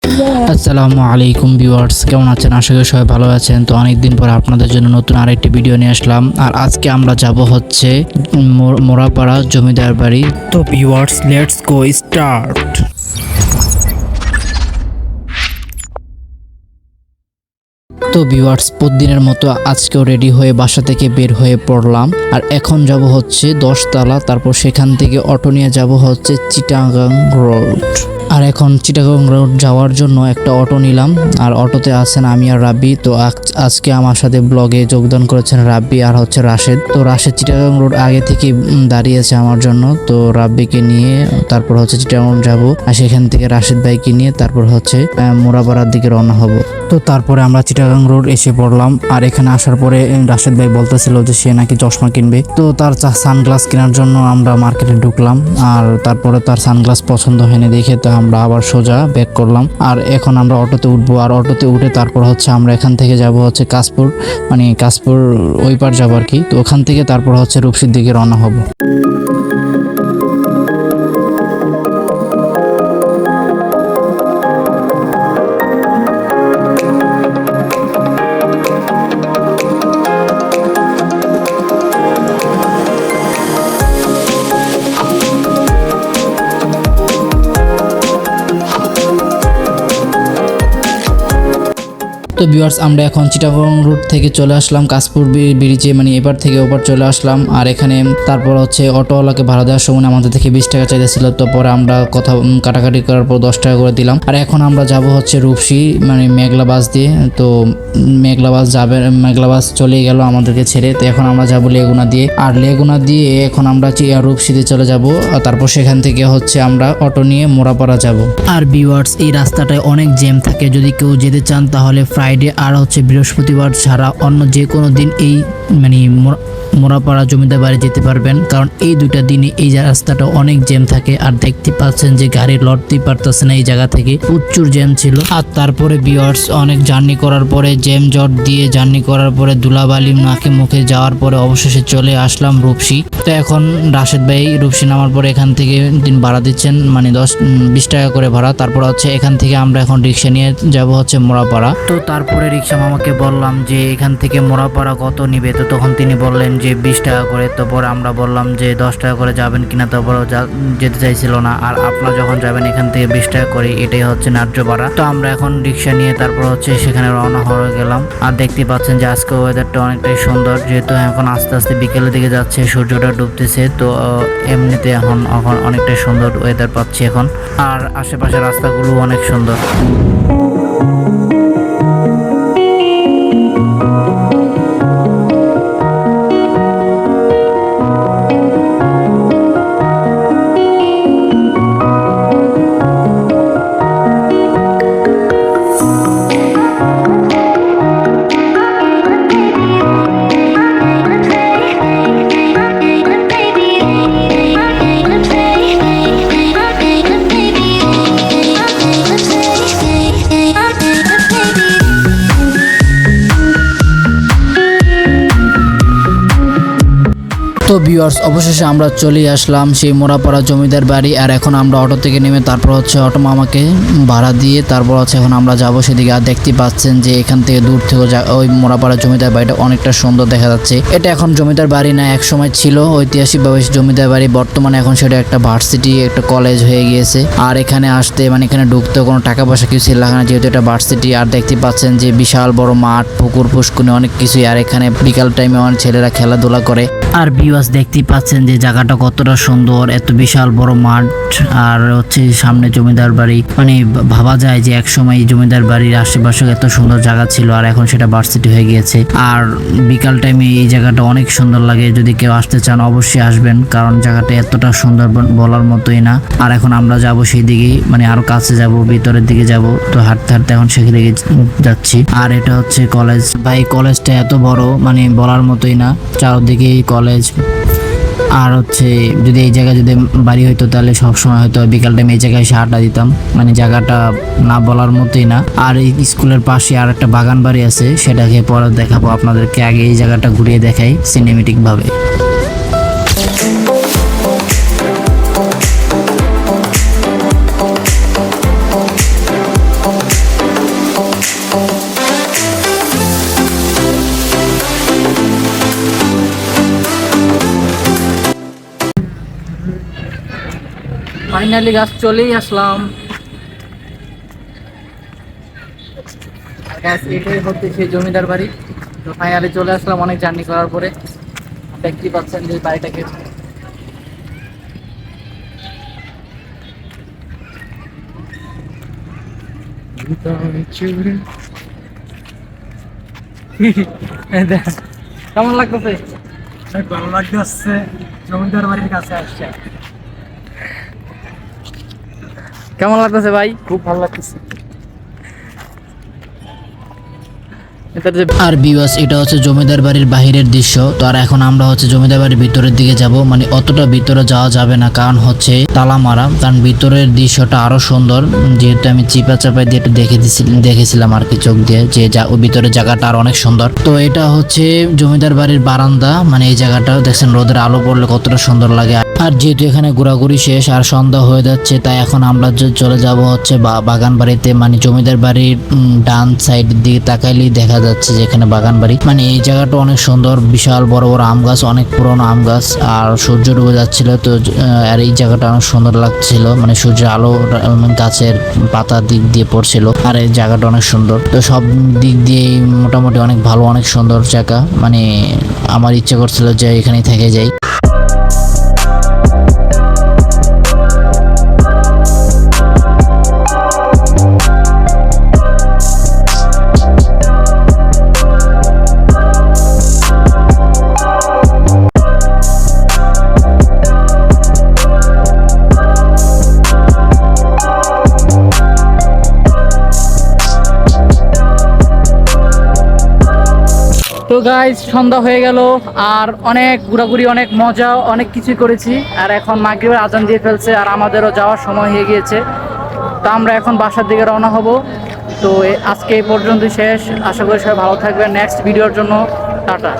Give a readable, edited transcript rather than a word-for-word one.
আসসালামু আলাইকুম ভিউয়ার্স, কেমন আছেন? আশা করি সবাই ভালো আছেন। তো অনেকদিন পর আপনাদের জন্য নতুন আরেকটি ভিডিও নিয়ে আসলাম। আর আজকে আমরা যাব হচ্ছে মোরাপাড়া জমিদার বাড়ি। তো ভিউয়ার্স, লেটস গো স্টার্ট। তো ভিউয়ার্স, প্রতিদিনের মতো আজকেও রেডি হয়ে বাসা থেকে বের হয়ে পড়লাম। আর এখন যাব হচ্ছে 10 তলা, তারপর সেখান থেকে অটো নিয়ে যাব হচ্ছে চিটাগাং রোড। আর এখন চিটাগাং রোড যাওয়ার জন্য একটা অটো নিলাম। আর অটোতে আছেন আমি আর রাব্বি। তো আজকে আমার সাথে ব্লগে যোগদান করেছেন রাব্বি আর হচ্ছে রাশেদ। তো রাশেদ চিটাগাং রোড আগে থেকে দাঁড়িয়েছে আমার জন্য। তো রাব্বিকে নিয়ে তারপর হচ্ছে চিটাগাং যাব, আর সেখান থেকে রাশেদ ভাইকে নিয়ে তারপর হচ্ছে মোরাপাড়ার দিকে রওনা হব। তো তারপরে আমরা চিটাগাং রোড এসে পড়লাম। আর এখানে আসার পরে রাশেদ ভাই বলতেছিল যে সে নাকি চশমা কিনবে। তো তার সানগ্লাস কেনার জন্য আমরা মার্কেটে ঢুকলাম। আর তারপরে তার সানগ্লাস পছন্দ হয়নি দেখে তো আমরা আবার সোজা ব্যাক করলাম। আর এখন আমরা অটোতে উঠবো। আর অটোতে উঠে তারপর হচ্ছে আমরা এখান থেকে যাব হচ্ছে কাশপুর, মানে কাশপুর ওই পার যাবো আর কি। তো ওখান থেকে তারপর হচ্ছে রূপসীর দিকে রওনা হব। তো ভিউয়ার্স, আমরা এখন চিটাগং রুট থেকে চলে আসলাম কাশপুর ব্রিজে, মানে এবার থেকে ওপার চলে আসলাম। আর এখানে তারপর হচ্ছে অটোওয়ালাকে ভাড়া দেওয়ার সময় আমাদের থেকে 20 টাকা চাইতেছিল। তো পরে আমরা কথা কাটাকাটি করার পর 10 টাকা করে দিলাম। আর এখন আমরা যাব হচ্ছে রূপসী, মানে মেঘলা বাস দিয়ে। তো মেঘলা বাস যাবে, মেঘলা বাস চলে গেল আমাদেরকে ছেড়ে। তো এখন আমরা যাব লেগুনা দিয়ে। আর লেগুনা দিয়ে এখন আমরা রূপসীতে চলে যাব। আর তারপর সেখান থেকে হচ্ছে আমরা অটো নিয়ে মোরাপাড়া যাব। আর ভিউয়ার্স, এই রাস্তাটায় অনেক জ্যাম থাকে। যদি কেউ যেতে চান তাহলে ফ্রাইডে আর হচ্ছে বৃহস্পতিবার ছাড়া অন্য যে কোনো দিন এই মানে মোরাপাড়া জমিদার বাড়ি যেতে পারবেন, কারণ এই দুইটা দিনে এই রাস্তাটা অনেক জ্যাম থাকে। আর দেখতে পাচ্ছেন যে গাড়ি লড়তেই পারতেছে না এই জায়গা থেকে, প্রচুর জ্যাম ছিল। আর তারপরে ভিউয়ার্স, অনেক জার্নি করার পরে জ্যাম জট দিয়ে জার্নি করার পরে ধুলাবালি নাকে মুখে যাওয়ার পরে অবশেষে চলে আসলাম রূপসী। তো এখন রাশেদ ভাই রূপসী নামার পরে এখান থেকে দিন ভাড়া দিচ্ছেন, মানে 20 টাকা করে ভাড়া। তারপর হচ্ছে এখান থেকে আমরা এখন রিক্সা নিয়ে যাব হচ্ছে মোরাপাড়া। তো তারপরে রিক্সা মামাকে বললাম যে এখান থেকে মোরাপাড়া কত নিবে। তো তখন তিনি বললেন যে 20 টাকা করে। তো পরে আমরা বললাম যে 10 টাকা করে যাবেন কিনা। তারপরে যেতে চাইছিল না। আর আপনারা যখন যাবেন এখান থেকে 20 টাকা করে, এটাই হচ্ছে ন্যায্য ভাড়া। তো আমরা এখন রিক্সা নিয়ে তারপর হচ্ছে সেখানে রওনা হয়ে গেলাম। আর দেখতে পাচ্ছেন যে আজকে ওয়েদারটা অনেকটাই সুন্দর, যেহেতু এখন আস্তে আস্তে বিকেলের দিকে যাচ্ছে, সূর্যটা ডুবতেছে। তো এমনিতে এখন অনেকটাই সুন্দর ওয়েদার পাচ্ছি এখন। আর আশেপাশের রাস্তাগুলো অনেক সুন্দর। তো ভিউয়ার্স, অবশেষে আমরা চলে আসলাম সেই মোরাপাড়া জমিদার বাড়ি। আর এখন আমরা অটো থেকে নেমে তারপর হচ্ছে অটো মামাকে ভাড়া দিয়ে তারপর হচ্ছে এখন আমরা যাব সেদিকে। আর দেখতে পাচ্ছেন যে এখান থেকে দূর থেকে ওই মোরাপাড়া জমিদার বাড়িটা অনেকটা সুন্দর দেখা যাচ্ছে। এটা এখন জমিদার বাড়ি না, এক সময় ছিল ঐতিহাসিকভাবে জমিদার বাড়ি। বর্তমানে এখন সেটা একটা ভার্সিটি, একটা কলেজ হয়ে গিয়েছে। আর এখানে আসতে মানে এখানে ঢুকতে কোনো টাকা পয়সা কিছু লাগে না, যেহেতু এটা ভার্সিটি। আর দেখতে পাচ্ছেন যে বিশাল বড় মাঠ, পুকুর, পুষ্কুনি অনেক কিছুই। আর এখানে বিকাল টাইমে অনেক ছেলেরা খেলাধুলা করে। আর ভিউয়ার্স, দেখতেই পাচ্ছেন যে জায়গাটা কতটা সুন্দর, এত বিশাল বড় মাঠ। আর হচ্ছে সামনে জমিদার বাড়ি, মানে ভাবা যায় যে একসময় এই জমিদার বাড়ির আশেপাশে এত সুন্দর জায়গা ছিল, আর এখন সেটা ভার্সিটি হয়ে গিয়েছে। আর বিকাল টাইমে এই জায়গাটা অনেক সুন্দর লাগে। যদি কেউ আসতে চান অবশ্যই আসবেন, কারণ জায়গাটা এতটা সুন্দর বলার মতোই না। আর এখন আমরা যাব সেই দিকেই, মানে আরো কাছে যাব, ভিতরের দিকে যাব। তো হাঁটতে হাঁটতে এখন সেখানে যাচ্ছি। আর এটা হচ্ছে কলেজ। ভাই, কলেজটা এত বড়, মানে বলার মতোই না, চারদিকেই কলেজ। আর হচ্ছে যদি এই জায়গায় যদি বাড়ি হইতো তাহলে সবসময় হয়তো বিকাল টাইমে এই জায়গায় এসে আড্ডা দিতাম, মানে জায়গাটা না বলার মতোই না। আর এই স্কুলের পাশে আর একটা বাগান বাড়ি আছে, সেটাকে পরে দেখাবো আপনাদেরকে। আগে এই জায়গাটা ঘুরিয়ে দেখাই সিনেমেটিক ভাবে। ফাইনালি গাছ চলেই আসলাম। আর গাছ এটাই হচ্ছে সেই জমিদার বাড়ি। তো ফাইনালি চলে আসলাম অনেক জার্নি করার পরে। দেখতে পাচ্ছেন যে বাড়িটাকে। কেমন লাগতেছে? ভালো লাগতেছে, জমিদার বাড়ির কাছে আসছে। কেমন লাগতেছে ভাই? খুব ভালো লাগতেছে। আর ভিউয়ার্স, এটা হচ্ছে জমিদার বাড়ির বাহিরের দৃশ্য। তো আর এখন আমরা হচ্ছে জমিদার বাড়ির ভিতরের দিকে যাব, মানে অতটা ভিতরে যাওয়া যাবে না কারণ হচ্ছে তালা মারা। কারণ ভিতরের দৃশ্যটা আরো সুন্দর, যেহেতু আমি চিপা চাপাই দিয়ে একটু দেখেছিলাম আর কি চোখ দিয়ে, যে ভিতরের জায়গাটা আর অনেক সুন্দর। তো এটা হচ্ছে জমিদার বাড়ির বারান্দা, মানে এই জায়গাটা দেখছেন রোদের আলো পড়লে কতটা সুন্দর লাগে। আর যেহেতু এখানে ঘোরাঘুরি শেষ আর সন্ধ্যা হয়ে যাচ্ছে, তাই এখন আমরা চলে যাব হচ্ছে বাগান বাড়িতে। মানে জমিদার বাড়ির ডান সাইড দিকে তাকাইলেই দেখা যাচ্ছে যে এখানে বাগান বাড়ি। মানে এই জায়গাটা অনেক সুন্দর, বিশাল বড় বড় আম গাছ, অনেক পুরনো আম গাছ। আর সূর্য ডুবে যাচ্ছিল তো, আর এই জায়গাটা অনেক সুন্দর লাগছিল, মানে সূর্যের আলো গাছের পাতা দিক দিয়ে পড়ছিল। আর এই জায়গাটা অনেক সুন্দর। তো সব দিক দিয়ে মোটামুটি অনেক ভালো, অনেক সুন্দর জায়গা। মানে আমার ইচ্ছে করছিল যে এখানেই থেকে যাই। তো গাইজ, সন্ধ্যা হয়ে গেল আর অনেক ঘোরাঘুরি, অনেক মজা, অনেক কিছুই করেছি। আর এখন মাগরিবের আজান দিয়ে ফেলছে আর আমাদেরও যাওয়ার সময় হয়ে গিয়েছে। তো আমরা এখন বাসার দিকে রওনা হব। তো আজকে এই পর্যন্তই শেষ। আশা করি সবাই ভালো থাকবেন। নেক্সট ভিডিওর জন্য টাটা।